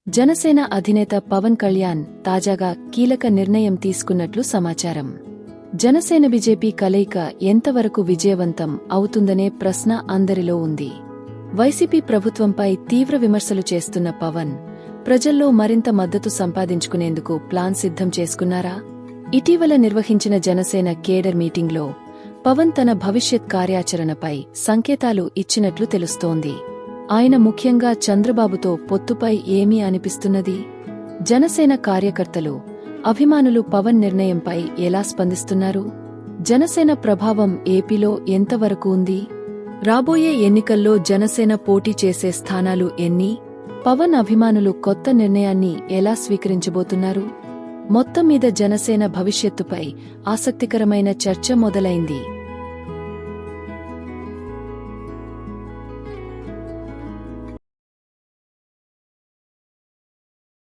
జనసేన అధినేత పవన్ కళ్యాణ్ తాజాగా కీలక నిర్ణయం తీసుకున్నట్లు సమాచారం. జనసేన బీజేపీ కలయిక ఎంతవరకు విజయవంతం అవుతుందనే ప్రశ్న అందరిలో ఉంది. వైసీపీ ప్రభుత్వంపై తీవ్ర విమర్శలు చేస్తున్న పవన్ ప్రజల్లో మరింత మద్దతు సంపాదించుకునేందుకు ప్లాన్ సిద్ధం చేసుకున్నారా? ఇటీవల నిర్వహించిన జనసేన కేడర్ మీటింగ్లో పవన్ తన భవిష్యత్ కార్యాచరణపై సంకేతాలు ఇచ్చినట్లు తెలుస్తోంది. ఆయన ముఖ్యంగా చంద్రబాబుతో పొత్తుపై ఏమీ అనిపిస్తున్నది? జనసేన కార్యకర్తలు, అభిమానులు పవన్ నిర్ణయంపై ఎలా స్పందిస్తున్నారు? జనసేన ప్రభావం ఏపీలో ఎంతవరకు ఉంది? రాబోయే ఎన్నికల్లో జనసేన పోటీ చేసే స్థానాలు ఎన్ని? పవన్ అభిమానులు కొత్త నిర్ణయాన్ని ఎలా స్వీకరించబోతున్నారు? మొత్తం మీద జనసేన భవిష్యత్తుపై ఆసక్తికరమైన చర్చ మొదలైంది.